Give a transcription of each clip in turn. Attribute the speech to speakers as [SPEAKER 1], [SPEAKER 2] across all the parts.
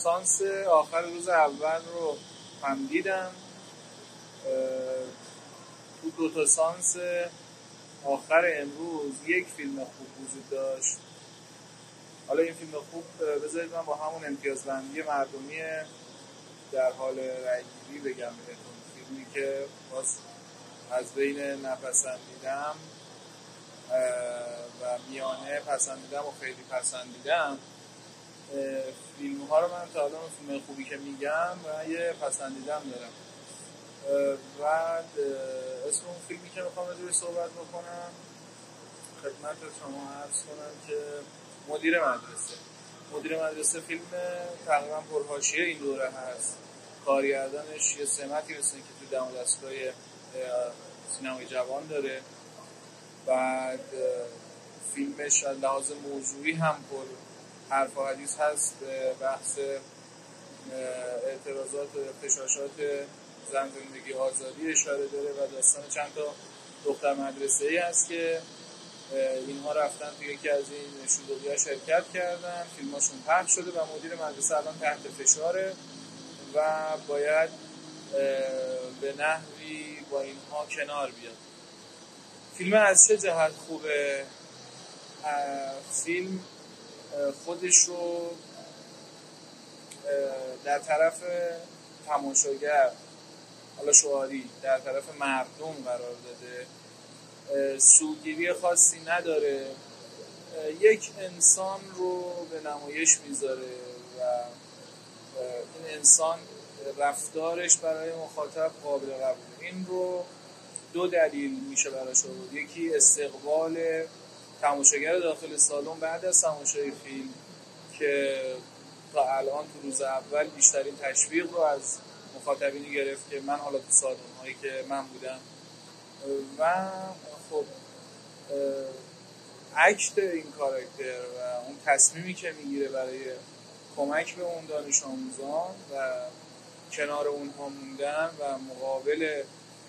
[SPEAKER 1] سانس آخر روز اول رو هم دیدم. تو دوتا سانس آخر امروز یک فیلم خوب وجود داشت. حالا این فیلم خوب بذارید من با همون امتیازبندی مردمی در حال رأی‌گیری بگم بهتون. فیلمی که باز از بین نپسندیدم و میانه پسندیدم و خیلی پسندیدم فیلم ها رو من تا حالا فیلم خوبی که میگم و یه پسندیدم دارم. بعد اسم اون فیلمی که میخوام راجعش صحبت بکنم خدمت شما عرض کنم که مدیر مدرسه فیلم تقریبا پرحاشیه این دوره هست. کارگردانش یه سمتی مثل که تو دم دستگاه سینمای جوان داره. بعد فیلمش از لحاظ موضوعی هم پر حرف و حدیث هست، به بحث اعتراضات و اغتشاشات زن زندگی آزادی اشاره داره و داستان چند تا دختر مدرسه‌ای هست که اینها رفتن توی یکی از این شلوغی‌ها شرکت کردن، فیلماشون پخش شده و مدیر مدرسه الان تحت فشاره و باید به نحوی با اینها کنار بیاد. فیلم از چه جهت خوبه؟ فیلم خودش رو در طرف تماشاگر، حالا شعاری، در طرف مردم قرار داده. سوگیری خاصی نداره، یک انسان رو به نمایش میذاره و این انسان رفتارش برای مخاطب قابل قبوله. این رو دو دلیل میشه براش آورد. یکی استقبال تماشاگر داخل سالن بعد از تماشای فیلم که تا الان تو روز اول بیشترین تشویق رو از مخاطبینی گرفت که من حالا تو سالن هایی که من بودم و خب اکت این کاراکتر و اون تصمیمی که میگیره برای کمک به اون دانش آموزان و کنار اونها موندن و مقابل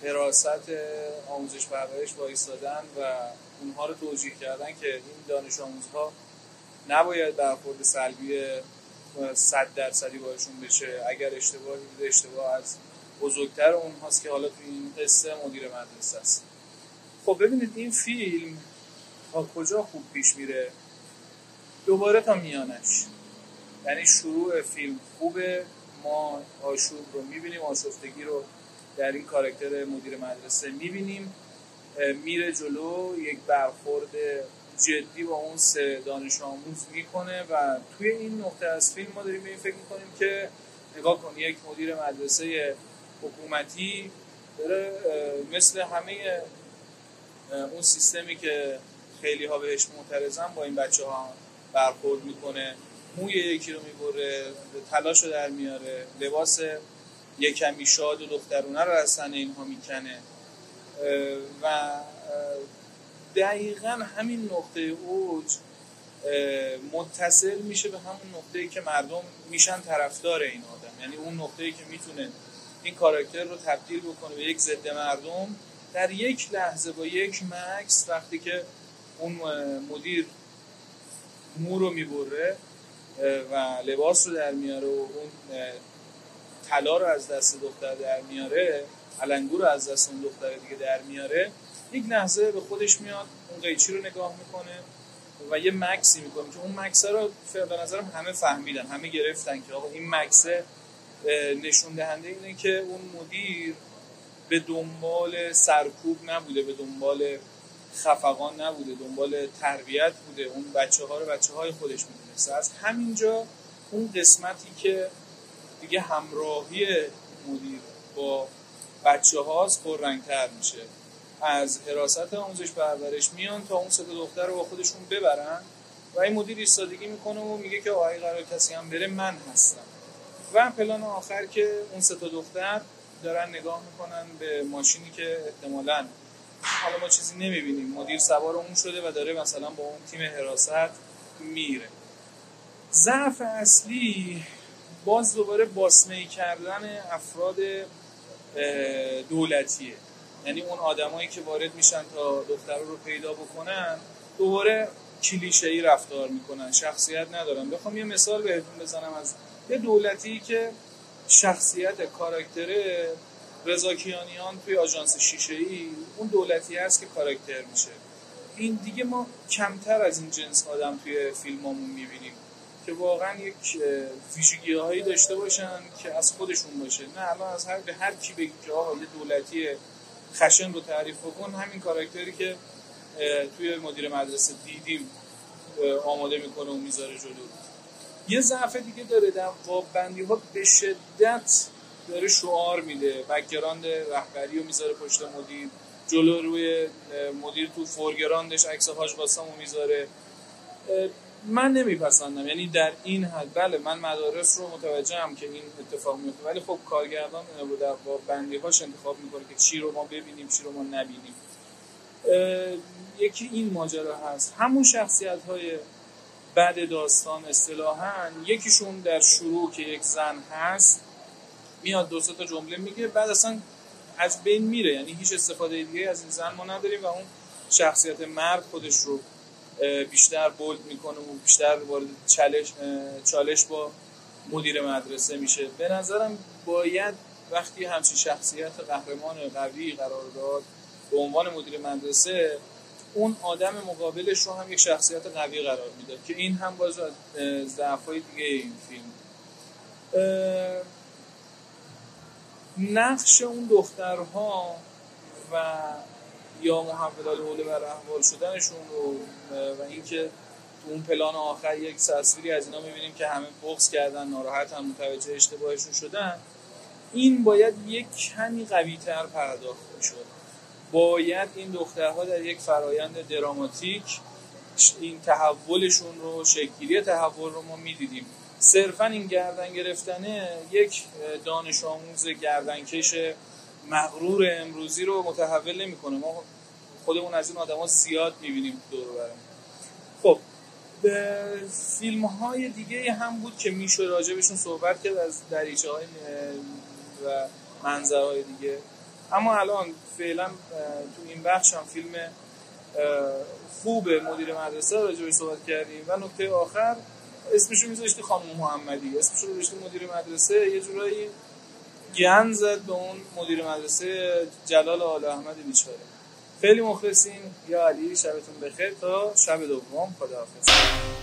[SPEAKER 1] حراست آموزش پرورش وایسادن و اونها رو توجیه کردن که این دانش آموزها نباید برخورد سلبی 100% باشون بشه، اگر اشتباهی بوده اشتباه از بزرگتر اونهاست که حالا تو این قصه مدیر مدرسه است. خب ببینید این فیلم تا کجا خوب پیش میره، دوباره تا میانش. یعنی شروع فیلم خوبه، ما آشوب رو میبینیم، آشفتگی رو در این کاراکتر مدیر مدرسه میبینیم، میره جلو، یک برخورد جدی با اون سه دانش آموز میکنه و توی این نقطه از فیلم ما داریم به این فکر میکنیم که نگاه کن یک مدیر مدرسه حکومتی داره مثل همه اون سیستمی که خیلی ها بهش معترضن با این بچه ها برخورد میکنه، موی یکی رو میبره، تلاش رو در میاره، لباس یک کمی شاد و دخترونه رو از تن اینها میکنه و دقیقاً همین نقطه اوج متصل میشه به همون نقطه‌ای که مردم میشن طرفدار این آدم. یعنی اون نقطه‌ای که میتونه این کاراکتر رو تبدیل بکنه به یک ضد مردم در یک لحظه با یک مکس، وقتی که اون مدیر مو رو میبره و لباس رو در میاره و اون طلا رو از دست دختر در میاره، علنگو رو از دست اون دختر دیگه در میاره، یک لحظه به خودش میاد، اون قیچی رو نگاه میکنه و یه مکسی میکنه که اون مکس رو به نظرم همه فهمیدن، همه گرفتن که آقا این مکس نشون دهنده اینه که اون مدیر به دنبال سرکوب نبوده، به دنبال خفقان نبوده، دنبال تربیت بوده، اون بچه‌ها رو بچه‌های خودش میدونسته. از همینجا اون قسمتی که دیگه همراهی مدیر با بچه‌هاست پررنگ‌تر میشه، از حراست آموزش پرورش میان تا اون سه تا دختر رو با خودشون ببرن و این مدیر ایستادگی میکنه و میگه که آقا قرار کسی هم بره من هستم. و پلان آخر که اون سه تا دختر دارن نگاه میکنن به ماشینی که احتمالاً حالا ما چیزی نمیبینیم، مدیر سوار اون شده و داره مثلا با اون تیم حراست میره. ضعف اصلی باز دوباره باسمه‌ای کردن افراد دولتیه. یعنی اون آدمایی که وارد میشن تا دختر رو پیدا بکنن دوباره کلیشه‌ای رفتار میکنن، شخصیت ندارن. بخوام یه مثال بهتون بزنم از یه دولتی که شخصیت کاراکتر رضا کیانیان توی آژانس شیشه‌ای اون دولتی هست که کاراکتر میشه. این دیگه ما کمتر از این جنس آدم توی فیلمامون میبینیم که واقعا یک ویژگی‌هایی داشته باشن که از خودشون باشه. نه الان از هر کی بگی که آقا یه دولتی خشن رو تعریف کن، همین کاراکتری که توی مدیر مدرسه دیدیم آماده میکنه و میذاره جلو. یه ضعف دیگه داره، در بندی‌ها به شدت داره شعار میده، بک‌گراند رهبری رو میذاره پشت مدیر، جلو روی مدیر تو فورگراندش عکس حاج قاسمو میذاره. من نمیپسندم، یعنی در این حد بله من مدارس رو متوجهم که این اتفاق میفته، ولی خب کارگردان رو در بندی‌هاش انتخاب میکنه که چی رو ما ببینیم چی رو ما نبینیم. یکی این ماجرا هست. همون شخصیت‌های بعد داستان اصطلاحاً یکیشون در شروع که یک زن هست میاد دو سه تا جمله میگه، بعد اصلا از بین میره، یعنی هیچ استفاده دیگه از این زن ما نداریم و اون شخصیت مرد خودش رو بیشتر بولد میکنه و بیشتر وارد چالش با مدیر مدرسه میشه. به نظرم باید وقتی همچین شخصیت قهرمان قوی قرار داد به عنوان مدیر مدرسه، اون آدم مقابلش رو هم یک شخصیت قوی قرار میداد که این هم باز از ضعف‌های دیگه این فیلم. نقش اون دخترها و یا محول الحوله و احوال شدنشون رو و اینکه تو اون پلان آخر یک تصویری از اینا میبینیم که همه بغض کردن، ناراحتن، متوجه اشتباهشون شدن، این باید یک کمی قوی‌تر پرداخت می‌شد. باید این دخترها در یک فرایند دراماتیک این تحولشون رو، شکل‌گیری تحول رو ما می‌دیدیم. صرفاً این گردن گرفتنه یک دانش آموز گردنکش مغرور امروزی رو متحول نمی‌کنه. ما خودمون از این آدم‌ها زیاد می‌بینیم دور و برمون. خب فیلم‌های دیگه هم بود که میشه راجبشون صحبت کرد از دریچه‌های و منظرهای دیگه، اما الان فعلا تو این بخش هم فیلم خوب مدیر مدرسه راجبش صحبت کردیم و نکته آخر اسمشو میذاشتی خانم محمدی، اسمشو میذاشتی مدیر مدرسه، یه جورایی گند زد به اون مدیر مدرسه جلال آل احمد بیچاره. خیلی مخلصیم، یا علی، شبتون بخیر تا شب دوم، خداحافظ.